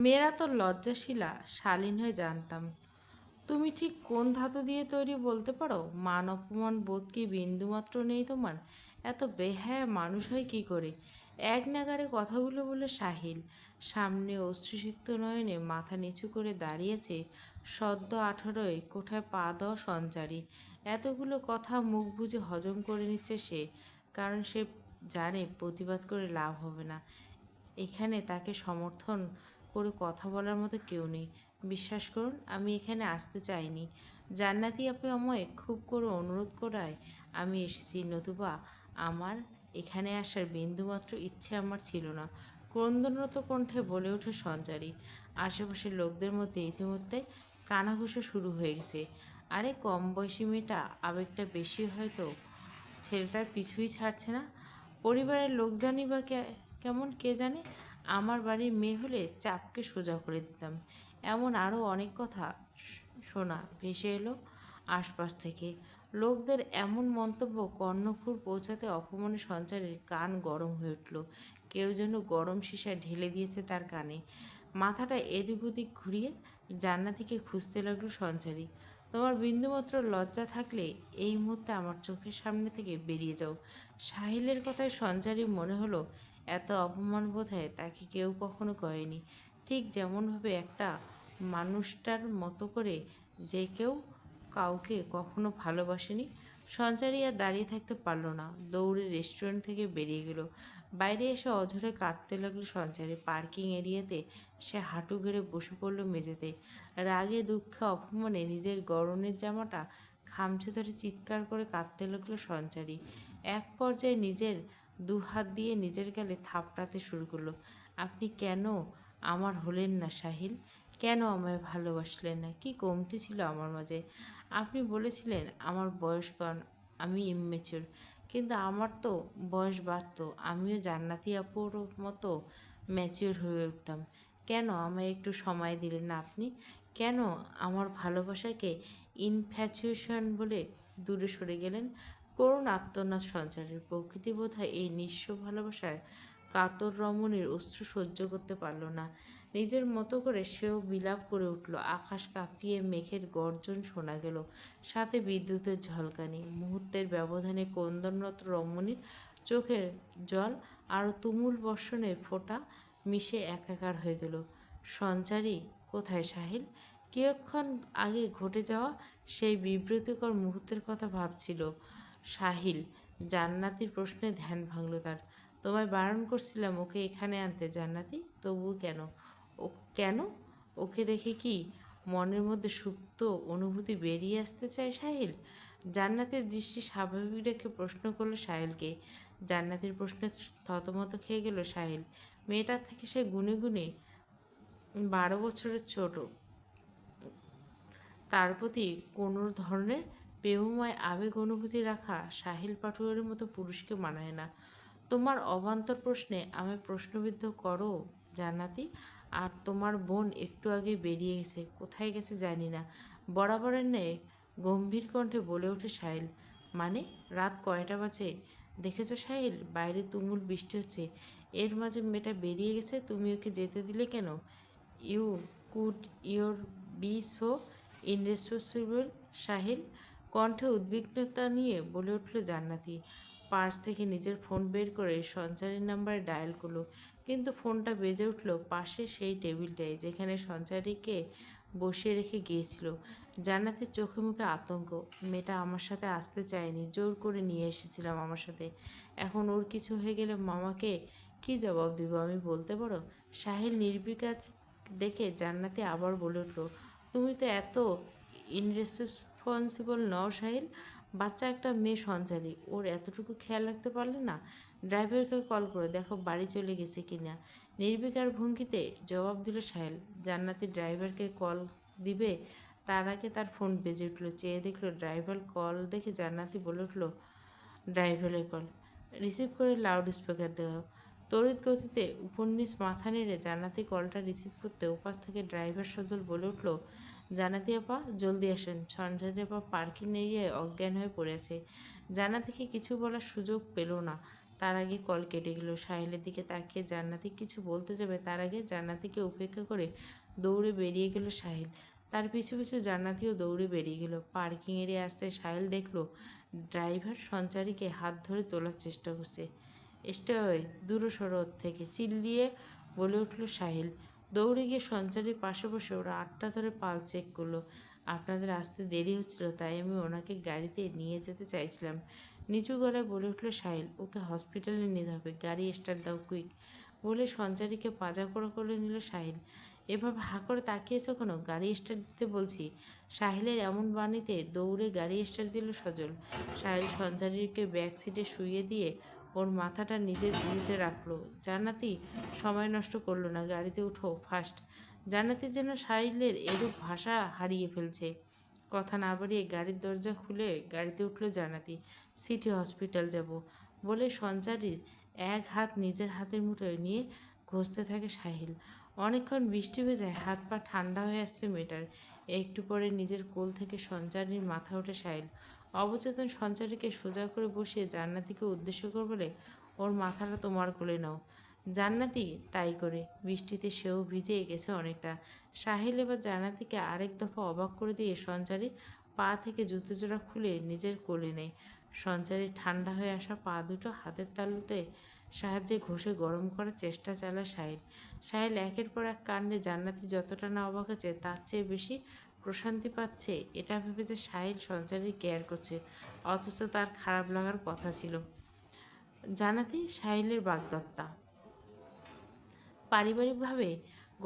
মেয়েরা তো লজ্জাশীলা, শালীন হয়ে জানতাম। তুমি ঠিক কোন ধাতু দিয়ে তৈরি বলতে পারো? মান অপমান বোধ কি বিন্দুমাত্র নেই তোমার? এত বেহায়া মানুষ হয় কি করে? এক নাগাড়ে কথাগুলো বলে সাহিল। সামনে অশ্রুসিক্ত নয়নে মাথা নিচু করে দাঁড়িয়েছে সদ্য 18 কোঠায় পা দেওয়া সঞ্চারী। এতগুলো কথা মুখ বুজে হজম করে নিচ্ছে সে, কারণ সে জানে প্রতিবাদ করে লাভ হবে না। এখানে তাকে সমর্থন করে কথা বলার মতো কেউ নেই। বিশ্বাস করুন, আমি এখানে আসতে চাইনি। জান্নাতি আপু আমায় খুব করে অনুরোধ করায় আমি এসেছি, নতুবা আমার এখানে আসার বিন্দুমাত্র ইচ্ছে আমার ছিল না। ক্রন্দনরত কণ্ঠে বলে ওঠে সঞ্চারী। আশেপাশের লোকদের মধ্যে ইতিমধ্যে কানাঘুষা শুরু হয়ে গেছে। আরে কম বয়সী মেয়েটা আবেগটা বেশি হয়তো, ছেলেটার পিছুই ছাড়ছে না। পরিবারের লোকজনই বা কেমন কে জানে। আমার বাড়ির মেয়ে হলে চাপকে সোজা করে দিতাম। এমন আরও অনেক কথা শোনা ভেসে এলো আশপাশ থেকে। লোকদের এমন মন্তব্য কর্ণফুর পৌঁছাতে অপমানে সঞ্চারের কান গরম হয়ে উঠল। কেউ যেন গরম সীসা ঢেলে দিয়েছে তার কানে। মাথাটা এদিক ওদিক ঘুরিয়ে জান্নাতিকে খুঁজতে লাগলো সঞ্চারী। তোমার বিন্দুমাত্র লজ্জা থাকলে এই মুহূর্তে আমার চোখের সামনে থেকে বেরিয়ে যাও। সাহিলের কথায় সঞ্চারী মনে হলো এত অপমান বোধহয় তাকে কেউ কখনো করেনি। ঠিক যেমনভাবে একটা মানুষটার মতো করে যে কেউ কাউকে কখনো ভালোবাসেনি। সঞ্চারী আর দাঁড়িয়ে থাকতে পারল না, দৌড়ে রেস্টুরেন্ট থেকে বেরিয়ে গেল। বাইরে এসে অঝরে কাঁদতে লাগলো সঞ্চারী। পার্কিং এরিয়াতে সে হাঁটু গেড়ে বসে পড়ল মেঝেতে। রাগে দুঃখে অপমানে নিজের গরনের জামাটা খামচে ধরে চিৎকার করে কাঁদতে লাগলো সঞ্চারী। এক পর্যায়ে নিজের দু হাত দিয়ে নিজের গালে থাপড়াতে শুরু করলো। আপনি কেন আমার হলেন না সাহিল? কেন আমায় ভালোবাসলেন না? কি কমতি ছিল আমার মাঝে? আপনি বলেছিলেন আমার বয়স কম, আমি ইমমেচিউর, কিন্তু আমার তো বয়স বাড়তো, আমিও জান্নাতি আপুর মতো ম্যাচিওর হয়ে উঠতাম। কেন আমায় একটু সময় দিলেন না আপনি? কেন আমার ভালোবাসাকে ইনফ্যাচুয়েশন বলে দূরে সরে গেলেন? করুণ আত্মনাদ সঞ্চারের। প্রকৃতি বোধহয় এই নিঃস্ব ভালোবাসার কাতর রমণীর অশ্রু সহ্য করতে পারল না। নিজের মতো করে সেও বিলাপ করে উঠল। আকাশ কাঁপিয়ে মেঘের গর্জন শোনা গেল, সাথে বিদ্যুতের ঝলকানি। মুহূর্তের ব্যবধানে ক্রন্দনরত রমণীর চোখের জল আরও তুমুল বর্ষণে ফোঁটা মিশে একাকার হয়ে গেল। সঞ্চারী কোথায় সাহিল? কিয়ৎক্ষণ আগে ঘটে যাওয়া সেই বিব্রতিকর মুহূর্তের কথা ভাবছিল সাহিল। জান্নাতির প্রশ্নে ধ্যান ভাঙল তার। তোমায় বারণ করছিলাম ওকে এখানে আনতে জান্নাতি, তবুও কেন? ও কেন? ওকে দেখে কি মনের মধ্যে সুপ্ত অনুভূতি বেরিয়ে আসতে চায় সাহিল? জান্নাতের দৃষ্টি স্বাভাবিক রেখে প্রশ্ন করলো সাহিলকে। জান্নাতের প্রশ্নে থতমত খেয়ে গেল সাহিল। মেয়েটার থেকে সে গুনে গুনে 12 বছরের ছোট। তার প্রতি কোনো ধরনের প্রেমময় আবেগ অনুভূতি রাখা সাহিল পাটোয়ারির মতো পুরুষকে মানায় না। তোমার অবান্তর প্রশ্নে আমায় প্রশ্নবিদ্ধ করো জান্নাতি। আর তোমার বোন একটু আগে বেরিয়ে গেছে, কোথায় গেছে জানি না। বরাবরের ন্যায় গম্ভীর কণ্ঠে বলে ওঠে সাহিল। মানে রাত কয়টা বাজে দেখেছো সাহিল? বাইরে তুমুল বৃষ্টি হচ্ছে, এর মাঝে মেয়েটা বেরিয়ে গেছে, তুমি ওকে যেতে দিলে কেন? You could your be so irresponsible Sahil? কণ্ঠে উদ্বিগ্নতা নিয়ে বলে উঠল জান্নাতি। পার্স থেকে নিজের ফোন বের করে সঞ্চারীর নাম্বারে ডায়াল করলো, কিন্তু ফোনটা বেজে উঠল পাশে সেই টেবিলটায় যেখানে সঞ্চারীকে বসিয়ে রেখে গিয়েছিল। জান্নাতের চোখে মুখে আতঙ্ক। মেয়েটা আমার সাথে আসতে চায়নি, জোর করে নিয়ে এসেছিলাম আমার সাথে। এখন ওর কিছু হয়ে গেলে মামাকে কি জবাব দিব আমি, বলতে পারো? সাহিল নির্বিকার দেখে জান্নাতি আবার বলে উঠল, তুমি তো এত ইনরেসপন্সিবল নও সাহিল। বাচ্চা একটা মেয়ে সঞ্চারী, ওর এতটুকু খেয়াল রাখতে পারলে না? ড্রাইভারকে কল করে দেখো বাড়ি চলে গেছে কিনা। নির্বিকার ভঙ্গিতে জবাব দিল সাহেল। জান্নাতি ড্রাইভারকে কল দিবে তার আগে তার ফোন বেজে উঠল। চেয়ে দেখলো ড্রাইভার। কল দেখে জান্নাতি বলে উঠল, ড্রাইভারের কল। রিসিভ করে লাউড স্পিকার দেওয়া। তড়িৎ গতিতে উপর নিচ মাথা নেড়ে জান্নাতি কলটা রিসিভ করতে ওপাশ থেকে ড্রাইভার সজল বলে উঠল, জান্নাতি আপা জলদি আসেন, সঞ্জয় আপা পার্কিং এরিয়ায় অজ্ঞান হয়ে পড়েছে। জান্নাতিকে কিছু বলার সুযোগ পেল না। তার আগে কল কেটে গেল। সাহিলের দিকে তাকিয়ে জান্নাতি কিছু বলতে যাবে তার আগে জান্নাতিকে উপেক্ষা করে দৌড়ে বেরিয়ে গেল সাহিল। তার পিছু পিছু জান্নাতিও দৌড়ে বেরিয়ে গেল। পার্কিং এরিয়া আসতে সাহিল দেখলো ড্রাইভার সঞ্চারীকে হাত ধরে তোলার চেষ্টা করছে। স্টে দূর সরো ওর থেকে, চিল্লিয়ে বলে উঠল সাহিল। দৌড়ে গিয়ে সঞ্চারীর পাশে বসে ওরা আটটা ধরে পাল চেক করলো। আপনাদের আসতে দেরি হচ্ছিল, তাই আমি ওনাকে গাড়িতে নিয়ে যেতে চাইছিলাম। নিচু গলায় বলে উঠল সাহিল। ওকে হসপিটালে নিতে হবে, গাড়ি স্টার্ট দাও কুইক। বলে সঞ্চারীকে পাজা করে নিল সাহিল। এভাবে হাঁ করে তাকিয়েছো কেন? গাড়ি স্টার্ট দিতে বলছি। সাহিলের এমন বাণীতে দৌড়ে গাড়ি স্টার্ট দিল সজল। সাহিল সঞ্চারীকে ব্যাক সিটে শুইয়ে দিয়ে ওর মাথাটা নিজের ভুঁড়িতে রাখলো। জান্নাতি সময় নষ্ট করলো না, গাড়িতে উঠো ফাস্ট। জান্নাতি যেন সাহিলের এরূপ ভাষা হারিয়ে ফেলছে। কথা না বাড়িয়ে গাড়ির দরজা খুলে গাড়িতে উঠল জান্নাতি। সিটি হসপিটাল যাব বলে সঞ্চারীর এক হাত নিজের হাতের মুঠোয় নিয়ে ঘষতে থাকে সাহিল। অনেকক্ষণ বৃষ্টি ভেজায় হাত পা ঠান্ডা হয়ে আসছে মেয়েটার। একটু পরে নিজের কোল থেকে সঞ্চারীর মাথা ওঠে সাহিল। অবচেতন সঞ্চারীকে সোজা করে বসিয়ে জান্নাতিকে উদ্দেশ্য করে বলে, ওর মাথাটা তোমার কোলে নাও। জান্নাতি তাই করে। বৃষ্টিতে সেও ভিজে গেছে অনেকটা। সাহিল এবার জান্নাতিকে আরেক দফা অবাক করে দিয়ে সঞ্চারীর পা থেকে জুতো জোড়া খুলে নিজের কোলে নেয়। সঞ্চারীর ঠান্ডা হয়ে আসা পা দুটো হাতের তালুতে সাহায্যে ঘষে গরম করার চেষ্টা চালায় সাহিল। সাহিল একের পর এক কাণ্ডে জান্নাতি যতটা না অবাক হচ্ছে তার চেয়ে বেশি প্রশান্তি পাচ্ছে এটা ভেবে যে সাহিল সঞ্চারীর কেয়ার করছে, অথচ তার খারাপ লাগার কথা ছিল। জান্নাতি সাহিলের বাগদত্তা। পারিবারিকভাবে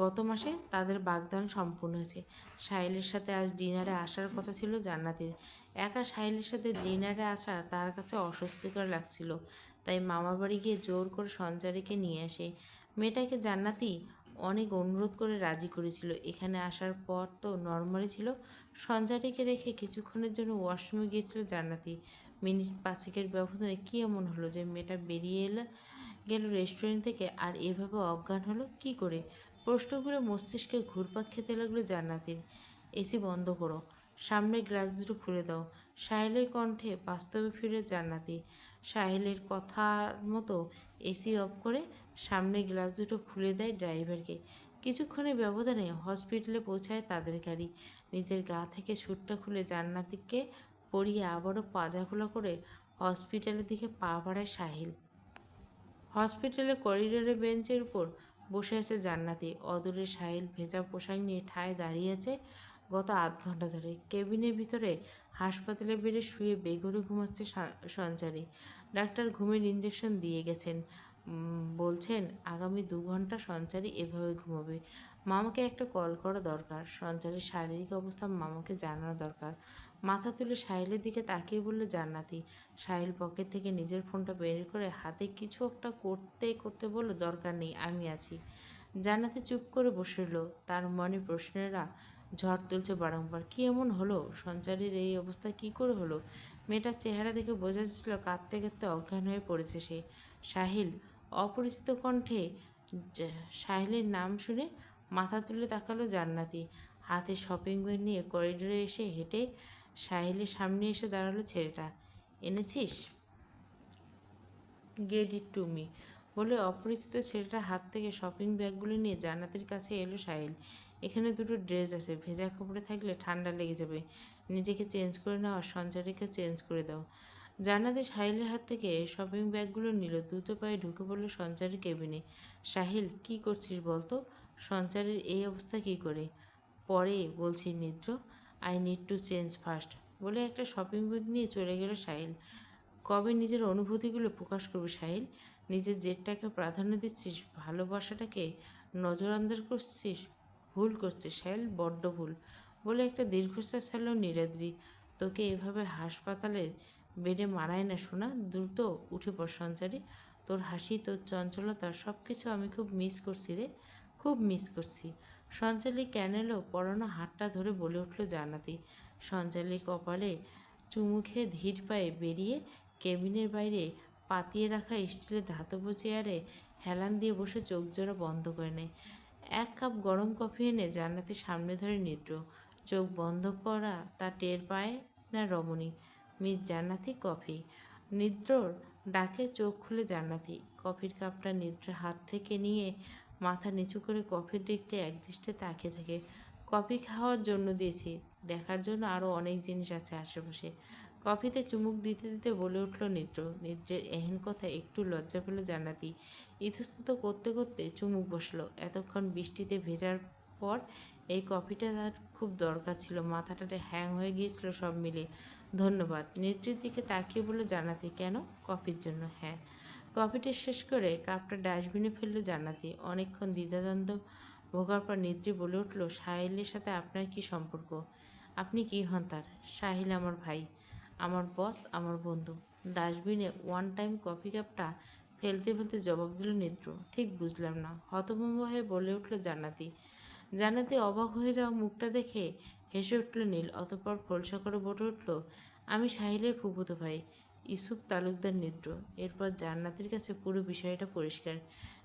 গত মাসে তাদের বাগদান সম্পূর্ণ হয়েছে। সাহিলের সাথে আজ ডিনারে আসার কথা ছিল জান্নাতির। একা সাহিলের সাথে ডিনারে আসা তার কাছে অস্বস্তিকর লাগছিল, তাই মামার বাড়ি গিয়ে জোর করে সঞ্চারীকে নিয়ে আসে। মেয়েটাকে জান্নাতি অনেক অনুরোধ করে রাজি করেছিল। এখানে আসার পর তো নর্মালি ছিল। সঞ্চারীকে রেখে কিছুক্ষণের জন্য ওয়াশরুমে গিয়েছিল জান্নাতি। মিনিট পাঁচেকের ব্যবধানে কী এমন হলো যে মেয়েটা বেরিয়ে গেল রেস্টুরেন্ট থেকে আর এভাবে অজ্ঞান হলো কি করে? প্রশ্নগুলো মস্তিষ্কে ঘুরপাক খেতে লাগলো জান্নাতির। এসি বন্ধ করো, সামনের গ্লাস দুটো খুলে দাও। সাহিলের কণ্ঠে বাস্তবে ফিরে জান্নাতি। সাহিলের কথার মতো এসি অফ করে সামনের গ্লাস দুটো খুলে দেয় ড্রাইভারকে। কিছুক্ষণের ব্যবধানে হসপিটালে পৌঁছায় তাদের গাড়ি। নিজের গা থেকে স্যুটটা খুলে জান্নাতিকে পরিয়ে আবারও পাজাখোলা করে হসপিটালের দিকে পা বাড়ায় সাহিল। হসপিটালের করিডোরে বেঞ্চের উপর বসে আছে জান্নাতি। অদূরে সাহিল ভেজা পোশাক নিয়ে ঠায় দাঁড়িয়ে আছে গত আধ ঘন্টা ধরে। কেবিনের ভিতরে হাসপাতালের বেডে শুয়ে বেঘরে ঘুমাচ্ছে সঞ্চারী। ডাক্তার ঘুমের ইঞ্জেকশন দিয়ে গেছেন। বলছেন আগামী 2 ঘন্টা সঞ্চারী এভাবে ঘুমাবে। মামাকে একটা কল করা দরকার। সঞ্চারীর শারীরিক অবস্থা মামাকে জানানো দরকার। মাথা তুলে সাহিলের দিকে তাকিয়ে বলল জান্নাতি। সাহিল পকেট থেকে নিজের ফোনটা বের করে হাতে কিছু একটা করতে করতে বলল, দরকার নেই, আমি আছি। জান্নাতি চুপ করে বসে রইল। তার মনে প্রশ্নেরা ঝড় তুলছে বারংবার। কি এমন হলো? সঞ্চারীর এই অবস্থা কি করে হলো? মেয়েটার চেহারা দেখে বোঝা যাচ্ছিল কাঁদতে কাঁদতে অজ্ঞান হয়ে পড়েছে সে। সাহিল। অপরিচিত কণ্ঠে সাহিলের নাম শুনে মাথা তুলে তাকালো জান্নাতি। হাতে শপিং ব্যাগ নিয়ে করিডোরে এসে হেঁটে সাহিলের সামনে এসে দাঁড়ালো ছেলেটা। এনেছিস? গেট ইট টু মি বলে অপরিচিত ছেলেটার হাত থেকে শপিং ব্যাগগুলো নিয়ে জান্নাতের কাছে এলো সাহিল। এখানে দুটো ড্রেস আছে, ভেজা কাপড়ে থাকলে ঠান্ডা লেগে যাবে। নিজেকে চেঞ্জ করে নাও আর সঞ্চারীকে চেঞ্জ করে দাও। জান্নাতি সাহিলের হাত থেকে শপিং ব্যাগগুলো নিল, দ্রুত পায়ে ঢুকে পড়লো সঞ্চারীর কেবিনে। সাহিল, কি করছিস বলতো? সঞ্চারীর এই অবস্থা কি করে? পরে বলছি Nidra, I need to change first বলে একটা শপিং ব্যাগ নিয়ে চলে গেল সাহিল। কবে নিজের অনুভূতিগুলো প্রকাশ করবে সাহিল? নিজের জেদটাকে প্রাধান্য দিচ্ছিস, ভালোবাসাটাকে নজরআন্দাজ করছিস। ভুল করছিস সাহিল, বড্ড ভুল। বলে একটা দীর্ঘশ্বাস ছাড়ল নীলাদ্রি। তোকে এভাবে হাসপাতালের বেডে মানায় না সোনা, দ্রুত উঠে পড় সঞ্চারী। তোর হাসি, তোর চঞ্চলতা সব কিছু আমি খুব মিস করছি রে, খুব মিস করছি। সঞ্চারী ক্যানেলো পরানো হাতটা ধরে বলে উঠল জান্নাতি। সঞ্চারীর কপালে চুমু খেয়ে ধীর পায়ে বেরিয়ে কেবিনের বাইরে পাতিয়ে রাখা স্টিলের ধাতব চেয়ারে হেলান দিয়ে বসে চোখ জোড়া বন্ধ করে নেয়। এক কাপ গরম কফি এনে জান্নাতের সামনে ধরে নিদ্র। চোখ বন্ধ করা তা টের পায় না রমণী। মিস জান্নাতি কফি। নিদ্রর ডাকে চোখ খুলে জান্নাতি। কফির কাপটা নিদ্রার হাত থেকে নিয়ে মাথা নিচু করে কফির দিকতে একদৃষ্টে তাকিয়ে থাকে। কফি খাওয়ার জন্য দিয়েছি, দেখার জন্য আরও অনেক জিনিস আছে আশেপাশে। কফিতে চুমুক দিতে দিতে বলে উঠল নিদ্র। নিদ্রের এহেন কথা একটু লজ্জা পেল জান্নাতি। ইতস্তত করতে করতে চুমুক বসলো। এতক্ষণ বৃষ্টিতে ভেজার পর এই কফিটা তার খুব দরকার ছিল। মাথাটা হ্যাং হয়ে গিয়েছিল সব মিলে। ধন্যবাদ। নেত্রীর দিকে তাকিয়ে বলল জান্নাতি। কেন? কফির জন্য। হ্যাঁ। কফিটা শেষ করে কাপটা ডাস্টবিনে ফেলল জান্নাতি। অনেকক্ষণ দ্বিধাদ্বন্দ্ব ভোগার পর নেত্রী বলে উঠল, সাহিলের সাথে আপনার কি সম্পর্ক? আপনি কি হন তার? সাহিল আমার ভাই, আমার বস, আমার বন্ধু। ডাস্টবিনে ওয়ান টাইম কফি কাপটা ফেলতে ফেলতে জবাব দিল নেত্র। ঠিক বুঝলাম না। হতভম্ব হয়ে বলে উঠল জান্নাতি। জান্নাতি অবাক হয়ে যাওয়া মুখটা দেখে হেসে উঠল নীল। অতঃপর খোলসা করে বলে উঠল, আমি সাহিলের ফুফুতো ভাই, ইউসুফ তালুকদার নিদ্র। এরপর জান্নাতির কাছে পুরো বিষয়টা পরিষ্কার।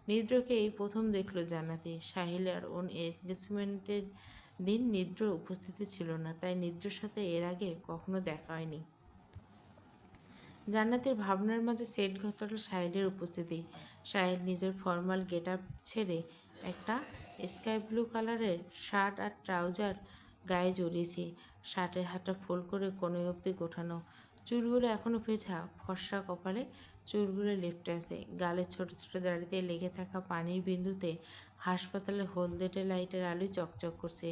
নিদ্রকে এই প্রথম দেখলো জান্নাতি। সাহিল আর ওন এনগেজমেন্টের দিন নিদ্র উপস্থিতি ছিল না, তাই নিদ্রর সাথে এর আগে কখনো দেখা হয়নি। জান্নাতের ভাবনার মাঝে সেট ঘটাল সাহিলের উপস্থিতি। সাহিল নিজের ফর্মাল গেট আপ ছেড়ে একটা স্কাই ব্লু কালারের শার্ট আর ট্রাউজার গায়ে জড়িয়েছে। শার্টের হাতটা ফোল্ড করে কোণে অবধি গোঠানো, চুলগুলো এখনও ভেজা, ফর্সা কপালে চুলগুলো লেপ্টে আছে। গালের ছোট ছোট দাড়িতে লেগে থাকা পানির বিন্দুতে হাসপাতালের হলদেটে লাইটের আলোয় চকচক করছে।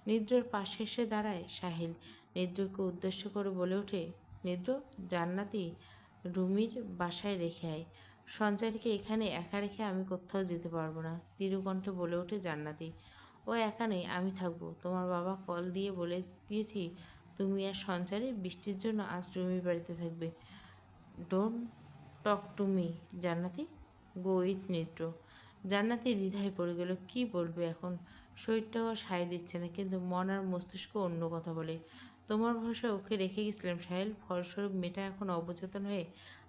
নিদ্রর পাশে এসে দাঁড়ায় সাহিল। নিদ্রকে উদ্দেশ্য করে বলে ওঠে, নিদ্র, জান্নাতি রুমির বাসায় রেখে আয়। সঞ্চারীকে এখানে একা রেখে আমি কোথাও যেতে পারবো না, দৃঢ়কণ্ঠে বলে ওঠে জান্নাতি। ও একা নেই, আমি থাকবো। তোমার বাবা কল দিয়ে বলে দিয়েছি তুমি আর সঞ্চারী বৃষ্টির জন্য আজ রুমির বাড়িতে থাকবে। ডোন্ট টক টু মি জান্নাতি, গো উইথ নিদ্র। জান্নাতি দ্বিধায় পড়ে গেল। কি বলবে এখন? শরীরটাও সায় দিচ্ছে না, কিন্তু মন আর মস্তিষ্ক অন্য কথা বলে। তোমার ভরসায় ওকে রেখে গেছিলাম সাহেল, ফলস্বরূপ মেয়েটা এখন অবচেতন হয়ে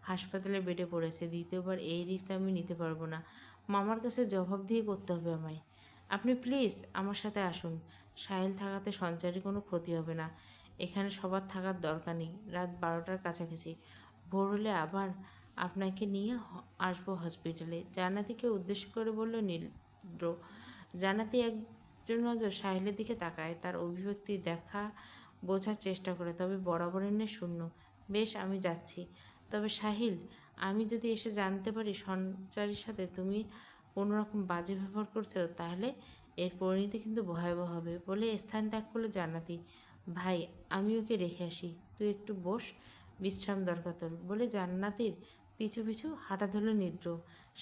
হাসপাতালে বেডে পড়েছে। দ্বিতীয়বার এই রিস্ক আমি নিতে পারবো না। মামার কাছে জবাব দিয়ে করতে হবে আমায়। আপনি প্লিজ আমার সাথে আসুন। সাহেল থাকাতে সঞ্চারী কোনো ক্ষতি হবে না। এখানে সবার থাকার দরকার নেই। রাত 12টার কাছাকাছি। ভোর হলে আবার আপনাকে নিয়ে আসবো হসপিটালে। জান্নাতিকে উদ্দেশ্য করে বলল নীলদ্র। জান্নাতি একজন নজর সাহিলের দিকে তাকায়, তার অভিব্যক্তি দেখা বোঝার চেষ্টা করে, তবে বরাবরের ন্যায় শূন্য। বেশ, আমি যাচ্ছি। তবে সাহিল, আমি যদি এসে জানতে পারি সঞ্চারীর সাথে তুমি কোনো রকম বাজে ব্যবহার করছো, তাহলে এর পরিণতি কিন্তু ভয়াবহ হবে। বলে স্থান ত্যাগ করলো জান্নাতি। ভাই, আমি ওকে রেখে আসি, তুই একটু বস, বিশ্রাম দরকার তোর। বলে জান্নাতির পিছু পিছু হাঁটা ধরল নিদ্র।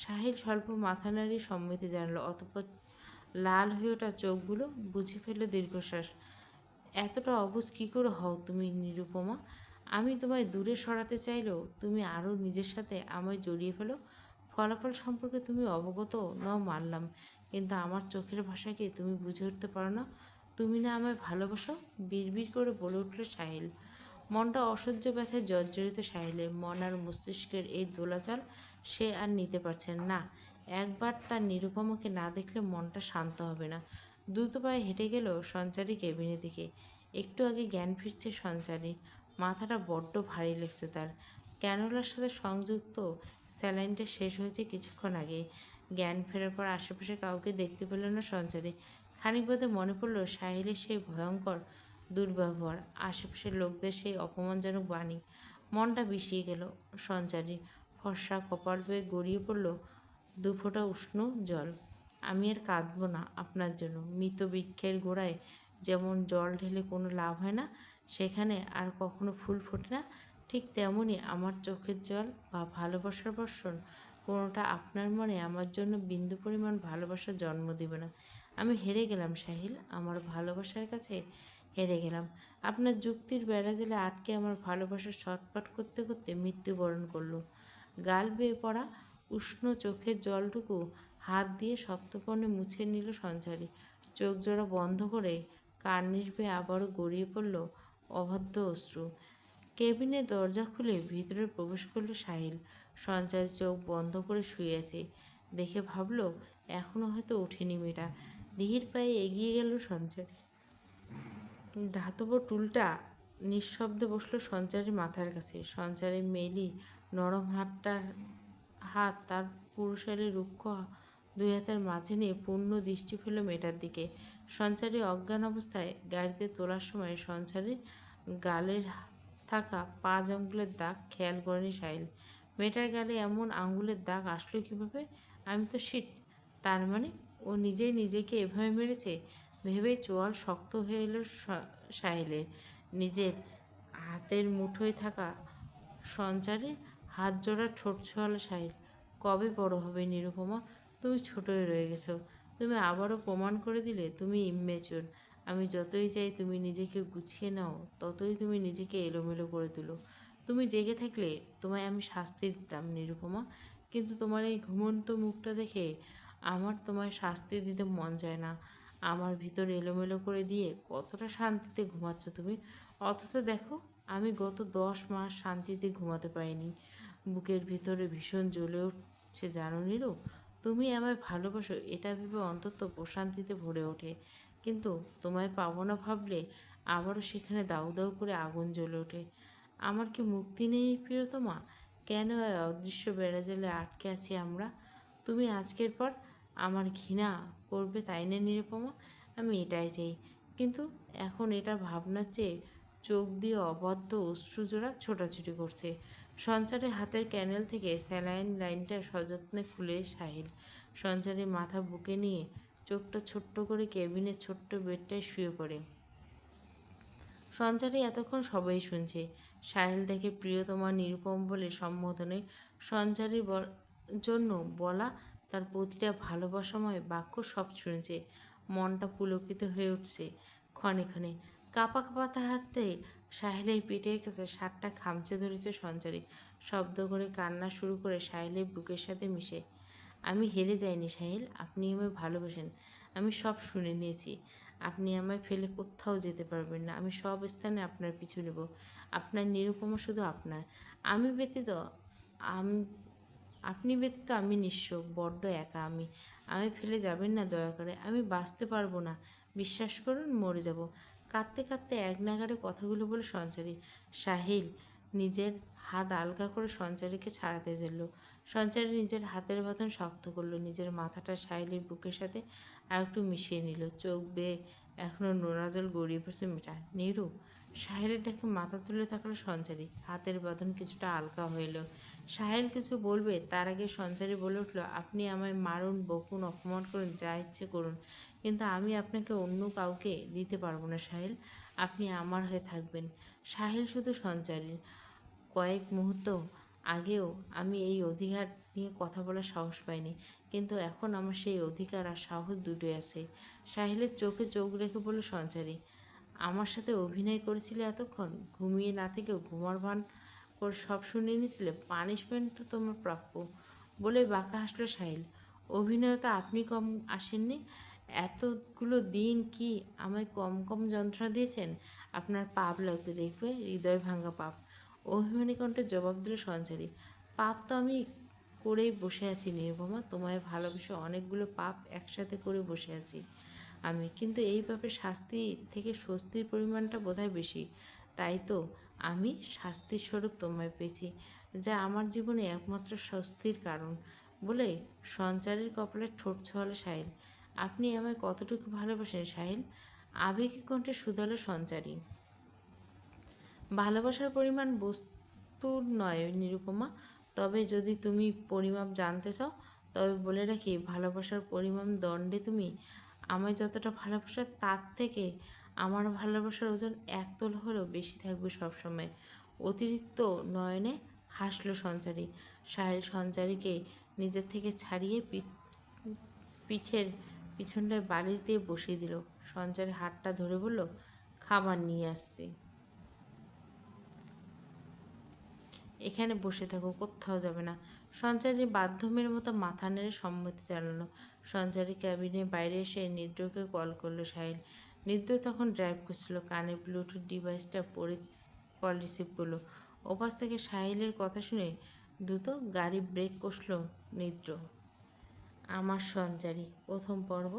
সাহিল স্বল্প মাথা নাড়িয়ে সম্মতি জানালো। অতঃপর লাল হয়ে ওঠা চোখগুলো বুঝে ফেলল দীর্ঘশ্বাস। এতটা অবুঝ কী করে হও তুমি নিরুপমা? আমি তোমায় দূরে সরাতে চাইলেও তুমি আরও নিজের সাথে আমায় জড়িয়ে ফেলো। ফলাফল সম্পর্কে তুমি অবগত নও মানলাম, কিন্তু আমার চোখের ভাষা কি তুমি বুঝে উঠতে পারো না? তুমি না আমায় ভালোবাসো? বিড়বিড় করে বলে উঠল সাহিল। মনটা অসহ্য ব্যথায় জর্জরিত সাহিলের। মন আর মস্তিষ্কের এই দোলাচল সে আর নিতে পারছে না। একবার তার নিরুপমাকে না দেখলে মনটা শান্ত হবে না। দ্রুত পায়ে হেঁটে গেল সঞ্চারী কেবিনের দিকে। একটু আগে জ্ঞান ফিরছে সঞ্চারী। মাথাটা বড্ড ভারী লাগছে তার। ক্যানোলার সাথে সংযুক্ত স্যালাইনটা শেষ হয়েছে কিছুক্ষণ আগে। জ্ঞান ফেরার পর আশেপাশে কাউকে দেখতে পেল না সঞ্চারী। খানিক বাদে মনে পড়ল সাহিলের সেই ভয়ঙ্কর দুর্ব্যবহার, আশেপাশের লোকদের সেই অপমানজনক বাণী। মনটা বিষিয়ে গেল সঞ্চারীর। ফর্সা কপাল বেয়ে গড়িয়ে পড়ল দুফোঁটা উষ্ণ জল। আমি আর কাঁদব না আপনার জন্য। মৃত বৃক্ষের গোড়ায় যেমন জল ঢেলে কোনো লাভ হয় না, সেখানে আর কখনো ফুল ফোটে না, ঠিক তেমনই আমার চোখের জল বা ভালোবাসার বর্ষণ কোনোটা আপনার মনে আমার জন্য বিন্দু পরিমাণ ভালোবাসার জন্ম দেবে না। আমি হেরে গেলাম সাহিল, আমার ভালোবাসার কাছে হেরে গেলাম। আপনার যুক্তির বেড়াজালে আটকে আমার ভালোবাসা ছটফট করতে করতে মৃত্যুবরণ করলো। গাল বেয়ে পড়া উষ্ণ চোখের জলটুকু হাত দিয়ে শক্তপণে মুছে নিল সঞ্চারী। চোখ জোড়া বন্ধ করে কার্নিশ বেয়ে আবারও গড়িয়ে পড়ল অবাধ্য অশ্রু। কেবিনের দরজা খুলে ভিতরে প্রবেশ করলো সাহিল। সঞ্চারী চোখ বন্ধ করে শুয়ে আছে দেখে ভাবলো এখনও হয়তো ওঠেনি মেয়েটা। ধীর পায়ে এগিয়ে গেল সঞ্চারী। ধাতব টুলটা নিঃশব্দে বসলো সঞ্চারীর মাথার কাছে। সঞ্চারী মেলি নরম হাত তার পুরুষালী রুক্ষ দুই হাতের মাঝে নিয়ে পূর্ণ দৃষ্টি ফেল মেয়েটার দিকে। সঞ্চারী অজ্ঞান অবস্থায় গাড়িতে তোলার সময় সঞ্চারীর গালের থাকা 5 আঙ্গুলের দাগ খেয়াল করেনি সাহিল। মেয়েটার গালে এমন আঙ্গুলের দাগ আসলো কিভাবে? আমি তো শিট, তার মানে ও নিজেই নিজেকে এভাবে মেরেছে ভেবেই চোয়াল শক্ত হয়ে এলো সাহিলের। নিজের হাতের মুঠোয় থাকা সঞ্চারীর হাত জোড়া ঠোঁট ছোঁয়ালো সাহিল। কবে বড় হবে নিরুপমা? তুমি ছোটই রয়ে গেছো। তুমি আবারও প্রমাণ করে দিলে তুমি ইম্যাচিওর। আমি যতই চাই তুমি নিজেকে গুছিয়ে নাও, ততই তুমি নিজেকে এলোমেলো করে তুলো। তুমি জেগে থাকলে তোমায় আমি শাস্তি দিতাম নিরুপমা, কিন্তু তোমার এই ঘুমন্ত মুখটা দেখে আমার তোমায় শাস্তি দিতে মন চায় না। আমার ভিতর এলোমেলো করে দিয়ে কতটা শান্তিতে ঘুমাচ্ছ তুমি, অথচ দেখো আমি গত 10 মাস শান্তিতে ঘুমাতে পারিনি। বুকের ভিতরে ভীষণ জ্বলে উঠছে জানো নীরু। তুমি আমায় ভালোবাসো এটা ভেবে অন্তত প্রশান্তিতে ভরে ওঠে, কিন্তু তোমায় পাবো না ভাবলে আবারও সেখানে দাউ দাউ করে আগুন জ্বলে ওঠে। আমার কি মুক্তি নেই প্রিয়তমা? কেন এই অদৃশ্য বেড়াজালে আটকে আছি আমরা? তুমি আজকের পর আমার ঘৃণা করবে তাই না নিরুপমা? আমি এটাই চাই, কিন্তু এখন এটা ভাবনার চেয়ে চোখ দিয়ে অবাধ্য অশ্রুজোড়া ছোটাছুটি করছে। সঞ্চারের হাতের ক্যানেল থেকে স্যালাইন লাইনটা সযত্নে খুলে সাহিল সঞ্চারের মাথা বুকে নিয়ে চোখটা ছোট্ট করে কেবিনের ছোট্ট বেডটায় শুয়ে পড়ে। সঞ্চারী এতক্ষণ সবাই শুনছে। সাহিল দেখে প্রিয়তমা নিরুপম বলে সম্বোধনে সঞ্চারীর জন্য বলা তার প্রতিটা ভালোবাসাময় বাক্য সব শুনছে। মনটা পুলকিত হয়ে উঠছে ক্ষণে ক্ষণে। কাঁপা কাঁপা হাতে সাহিলের পিঠের কাছে শার্টটা খামচে ধরেছে সঞ্চারী। শব্দ করে কান্না শুরু করে সাহিলের বুকের সাথে মিশে। আমি হেরে যাইনি সাহিল, আপনি আমায় ভালোবাসেন। আমি সব শুনে নিয়েছি। আপনি আমায় ফেলে কোথাও যেতে পারবেন না। আমি সব স্থানে আপনার পিছু নেব। আপনার নিরুপমা শুধু আপনার। আমি ব্যতীত আমি আপনি ব্যতীত আমি নিঃস্ব, বড্ড একা আমি। আমায় ফেলে যাবেন না দয়া করে। আমি বাঁচতে পারবো না, বিশ্বাস করুন, মরে যাব। কাঁদতে কাঁদতে এক নাগাড়ে কথাগুলো বলে সঞ্চারী। সাহিল নিজের হাত আলগা করে সঞ্চারীকে ছাড়াতে চলল। সঞ্চারী নিজের হাতের বাঁধন শক্ত করলো, নিজের মাথাটা সাহিলের বুকের সাথে আর একটু মিশিয়ে নিল। চোখ বেয়ে এখনও নোনা জল গড়িয়ে পড়ছে মেটা। নীরু, সাহিলের ডাকে মাথা তুলে থাকলো সঞ্চারী। হাতের বাঁধন কিছুটা হালকা হইল। সাহিল কিছু বলবে তার আগে সঞ্চারী বলে উঠল, আপনি আমায় মারুন, বকুন, অপমান করুন, যা ইচ্ছে করুন, কিন্তু আমি আপনাকে অন্য কাউকে দিতে পারবো না সাহিল। আপনি আমার হয়ে থাকবেন। সাহিল শুধু সঞ্চারীর। কয়েক মুহূর্ত আগেও আমি এই অধিকার নিয়ে কথা বলার সাহস পাইনি, কিন্তু এখন আমার সেই অধিকার আর সাহস দুটোই আছে। সাহিলের চোখে চোখ রেখে বলল সঞ্চারী, আমার সাথে অভিনয় করেছিলে এতক্ষণ, ঘুমিয়ে না থেকেও ঘুমার ভান করে সব শুনিয়ে নিয়েছিলে। পানিশমেন্ট তো তোমার প্রাপ্য। বলে বাঁকা হাসলো সাহিল। অভিনয় তো আপনি কম আসেননি। এতগুলো দিন কি আমায় কম কম যন্ত্রণা দিয়েছেন? আপনার পাপ লাগবে দেখবে, হৃদয় ভাঙা পাপ। অভিমানী কণ্ঠে জবাব দিল সঞ্চারী। পাপ তো আমি করেই বসে আছি নির্ভমা, তোমায় ভালোবেসে অনেকগুলো পাপ একসাথে করে বসে আছি আমি, কিন্তু এই পাপের শাস্তি থেকে স্বস্তির পরিমাণটা বোধহয় বেশি। তাই তো আমি শাস্তির স্বরূপ তোমায় পেয়েছি, যা আমার জীবনে একমাত্র স্বস্তির কারণ। বলে সঞ্চারীর কপালে ঠোঁট ছোঁয়ালো সাহিল। আপনি আমায় কতটুকু ভালোবাসেন সাহিল? আবেগী কণ্ঠে শুধালো সঞ্চারী। ভালোবাসার পরিমাণ বস্তুর নয় নিরুপমা, তবে যদি তুমি পরিমাপ জানতে চাও তবে বলে রাখি, ভালোবাসার পরিমাণ দণ্ডে তুমি আমায় যতটা ভালোবাসো তার থেকে আমার ভালোবাসার ওজন 1 তোলা হলেও বেশি থাকবে সবসময়। অতিরিক্ত নয়নে হাসলো সঞ্চারী। সাহিল সঞ্চারীকে নিজের থেকে ছাড়িয়ে পিঠের পিছনটায় বালিশ দিয়ে বসিয়ে দিল। সঞ্চারী হাতটা ধরে বলল, খাবার নিয়ে আসছি, এখানে বসে থাকো, কোথাও যাবে না। সঞ্চারী বাধ্যমের মতো মাথা নেড়ে সম্মতি জানালো। সঞ্চারী ক্যাবিনের বাইরে এসে নিদ্রকে কল করলো সাহিল। নিদ্র তখন ড্রাইভ করছিল। কানে ব্লুটুথ ডিভাইসটা পরে কল রিসিভ করলো। ওপাশ থেকে সাহিলের কথা শুনে দ্রুত গাড়ি ব্রেক কষল নিদ্র। আমার সঞ্চারী প্রথম পর্ব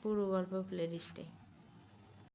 পুরো গল্প প্লেলিস্টে।